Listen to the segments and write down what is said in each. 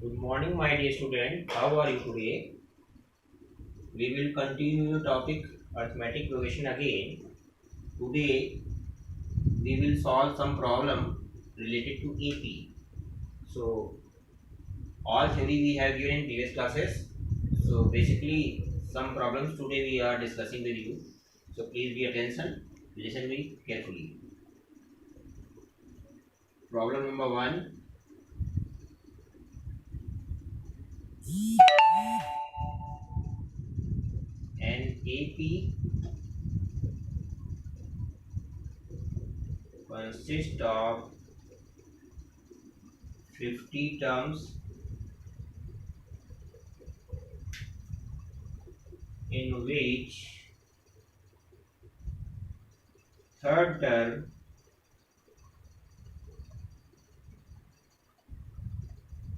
Good morning, my dear student. How are you today? We will continue the topic arithmetic progression again. Today, we will solve some problem related to AP. So, all theory we have given in previous classes. So, basically, some problems today we are discussing with you. So, please be attention. Listen me carefully. Problem number one. An AP consists of 50 terms in which third term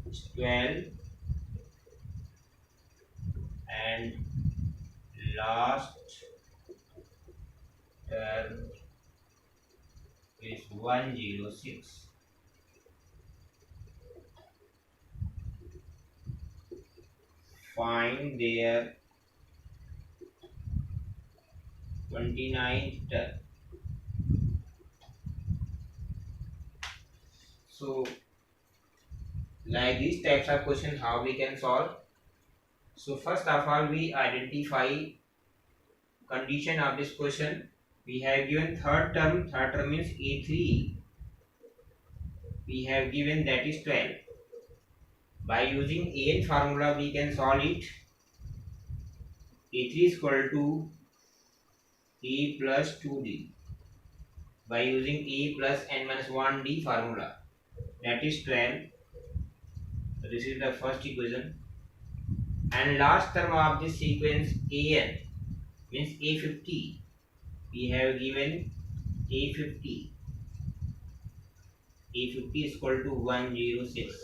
is 12 and last term is 106. Find their 29th term. So, like these types of questions, how we can solve? So, first of all, we identify condition of this question. We have given third term. Third term means A3. We have given that is 12. By using AN formula, we can solve it. A3 is equal to A plus 2D by using A plus n minus 1D formula, that is 12. So this is the first equation, and last term of this sequence an means A50. We have given A50. A50 is equal to 106.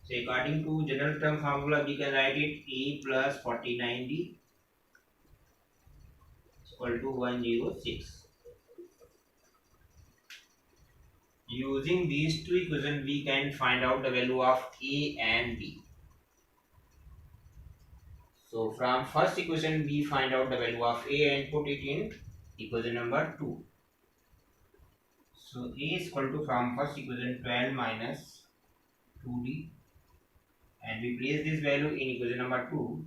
So according to general term formula, we can write it A plus 49D is equal to 106. Using these two equations, we can find out the value of A and B. So from first equation, we find out the value of A and put it in equation number 2. So A is equal to, from first equation, 12 minus 2D, and we place this value in equation number 2.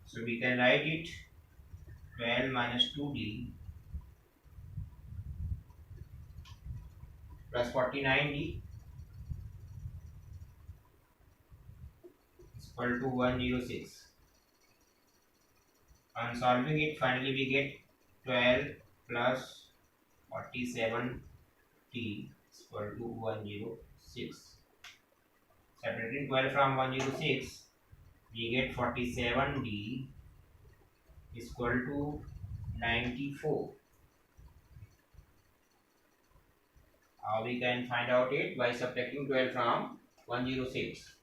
So we can write it 12 minus 2D plus 49D is equal to 106. On solving it, finally we get 12 plus 47D is equal to 106. Separating 12 from 106, we get 47D is equal to 94. How we can find out it? By subtracting 12 from 106.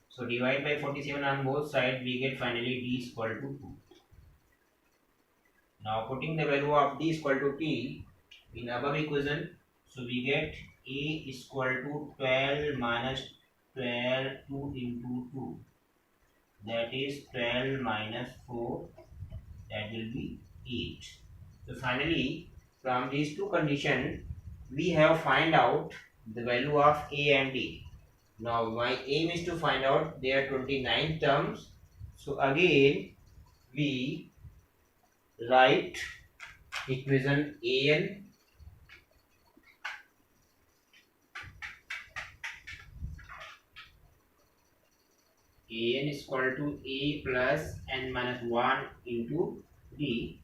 So divide by 47 on both sides, we get finally D is equal to 2. Now putting the value of D is equal to T in above equation, so we get A is equal to 12 minus 12, 2 into 2. That is 12 minus 4, that will be 8. So finally, from these two conditions, we have find out the value of A and D. Now my aim is to find out their 29 terms. So again, we write equation an is equal to A plus n minus 1 into D,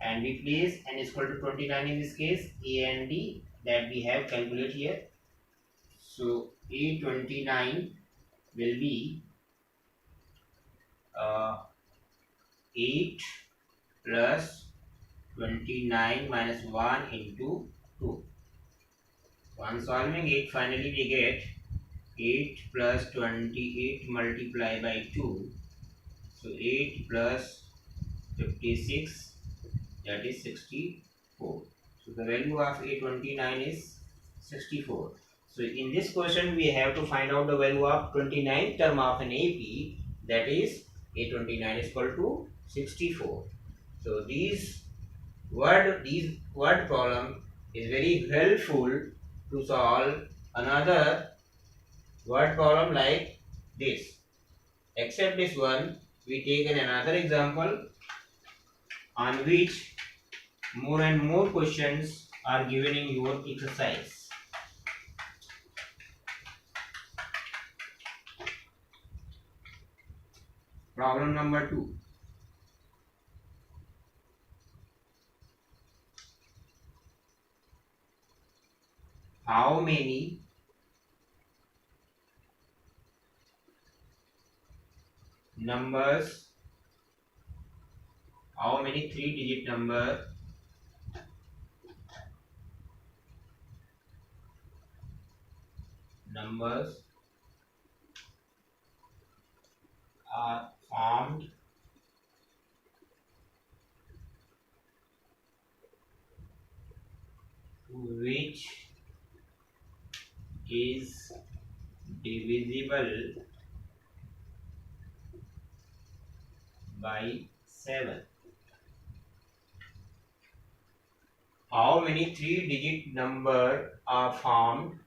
and we place n is equal to 29 in this case, A and D that we have calculated here. So A29 will be 8 plus 29 minus 1 into 2. So on solving it, finally we get 8 plus 28 multiplied by 2. So 8 plus 56, that is 64. So the value of A29 is 64. So in this question we have to find out the value of 29th term of an AP, that is A29 is equal to 64. So these word problem is very helpful to solve another word problem like this. Except this one, we take another example on which more and more questions are given in your exercise. Problem number 2. How many numbers, how many 3-digit numbers are formed which is divisible by 7? How many 3-digit number are formed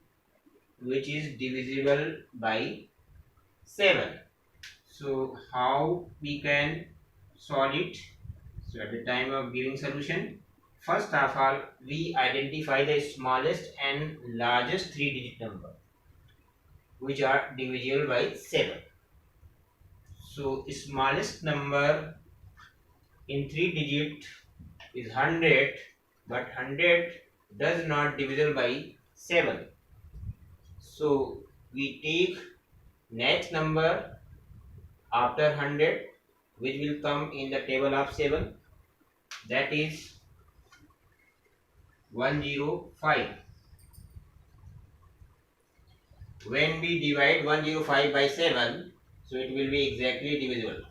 which is divisible by 7? So how we can solve it? So at the time of giving solution, first of all we identify the smallest and largest 3-digit number which are divisible by 7. So smallest number in 3-digit is 100, but 100 does not divisible by 7. So we take next number after 100 which will come in the table of 7, that is 105. When we divide 105 by 7, so it will be exactly divisible.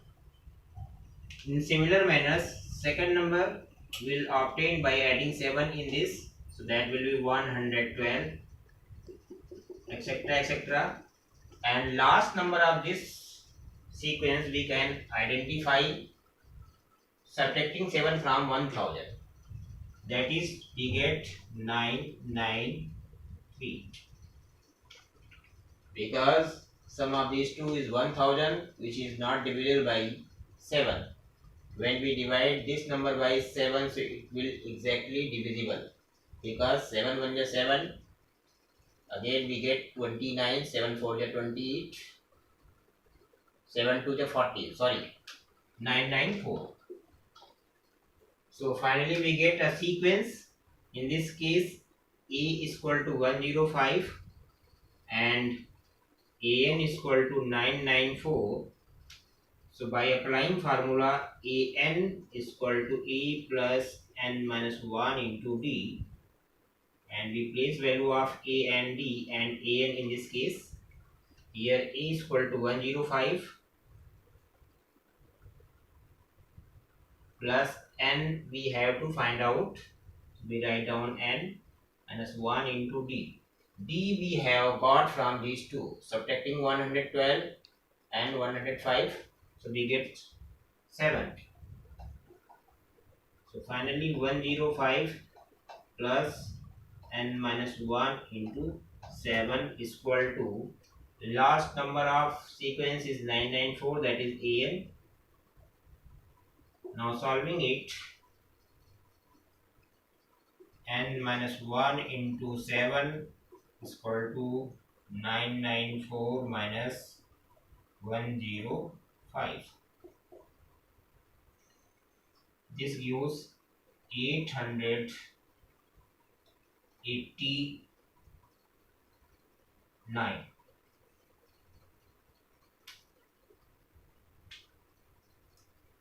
In similar manner, second number will obtain by adding 7 in this, so that will be 112, etc, etc. And last number of this sequence we can identify subtracting 7 from 1000, that is we get 993, because sum of these two is 1000 which is not divisible by 7. When we divide this number by 7, so it will exactly divisible, because 7 1 is 7, again we get 29, 7 4 is 28, 7 2 is 40, sorry, 994. So finally we get a sequence. In this case A is equal to 105 and AN is equal to 994. So by applying formula, AN is equal to A plus N minus 1 into D, and we place value of A and D and AN in this case. Here A is equal to 105 plus N we have to find out. We write down N minus 1 into D. D we have got from these two, subtracting 112 and 105, so we get 7. So finally 105 plus N minus 1 into 7 is equal to, the last number of sequence is 994, that is AN. Now solving it, N minus 1 into 7 is equal to 994 minus 105. This gives 889.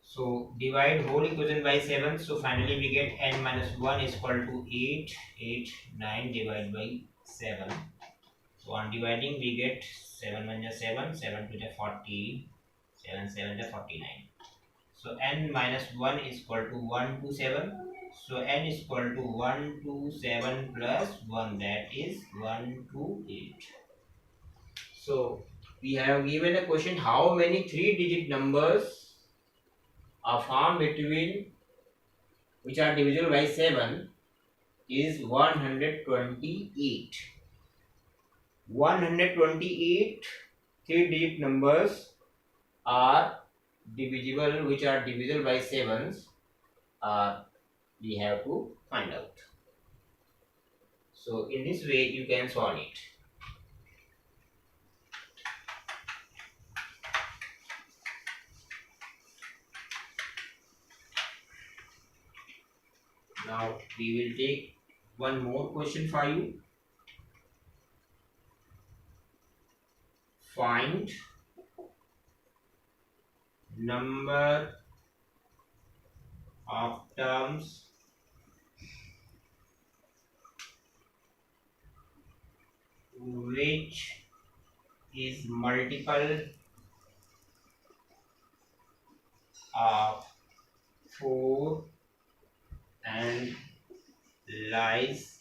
So divide whole equation by 7. So finally we get N minus 1 is equal to 889 divided by 7. So on dividing we get 7 1 is 7, 7 2 is 40, 7 7 is 49. So N minus 1 is equal to 127. So n is equal to 127 plus 1, that is 128. So we have given a question, how many 3-digit numbers are found between which are divisible by 7 is 128. 128 3-digit numbers are divisible, which are divisible by 7s, we have to find out. So in this way you can solve it. Now we will take one more question for you. Find number of terms which is multiple of 4 and lies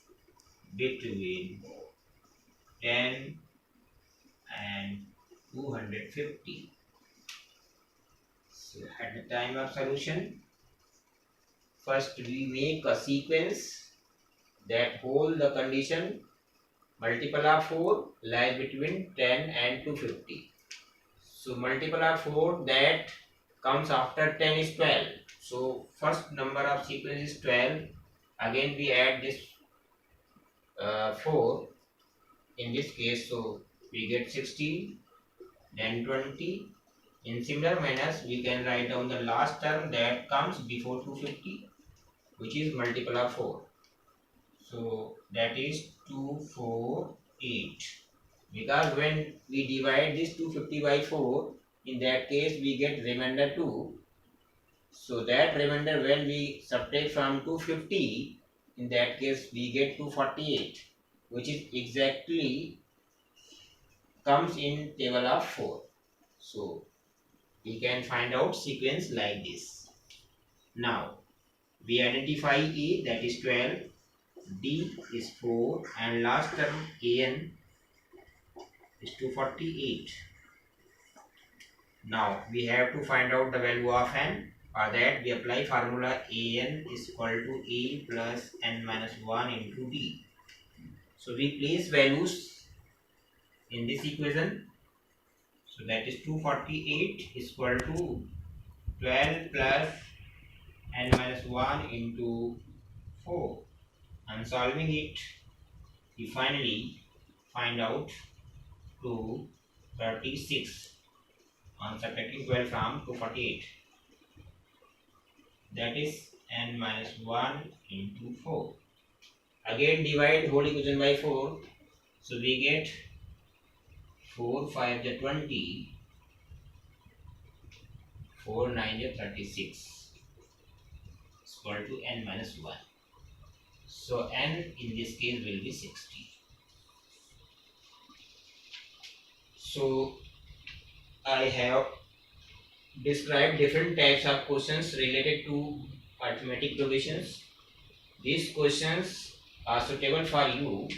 between 10 and 250. So at the time of solution, first we make a sequence that hold the condition multiple of 4 lies between 10 and 250. So multiple of 4 that comes after 10 is 12. So first number of sequence is 12. Again we add this 4 in this case, so we get 16, then 20. In similar manner, we can write down the last term that comes before 250, which is multiple of 4. So that is 248. Because when we divide this 250 by 4, in that case we get remainder 2. So that remainder when we subtract from 250, in that case we get 248, which is exactly comes in table of 4. So we can find out sequence like this. Now we identify A, that is 12, D is 4, and last term An is 248. Now we have to find out the value of n. For that we apply formula An is equal to A plus n minus 1 into D. So we place values in this equation. So that is 248 is equal to 12 plus n minus 1 into 4. And solving it, we finally find out 236 on subtracting 12 from 248. That is n minus 1 into 4. Again divide whole equation by 4. So we get 4 5 is 20, 4 9 is 36 is equal to n minus 1. So n in this case will be 60. So I have described different types of questions related to arithmetic provisions. These questions are suitable for you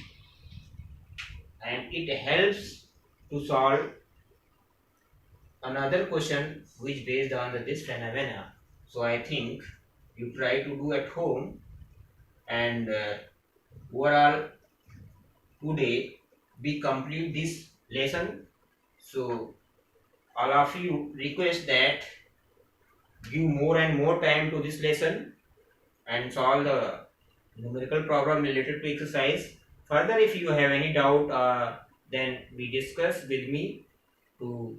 and it helps to solve another question which based on this phenomena. So I think you try to do at home, and overall today we complete this lesson. So all of you request that give more and more time to this lesson and solve the numerical problem related to exercise. Further, if you have any doubt, then we discuss with me to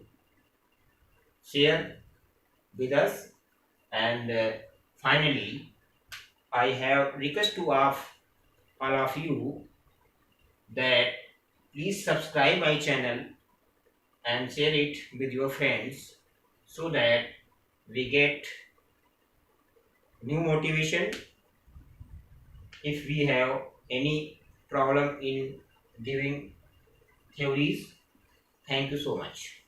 share with us. And finally, I have request to all of you that please subscribe my channel and share it with your friends so that we get new motivation if we have any problem in giving theories. Thank you so much.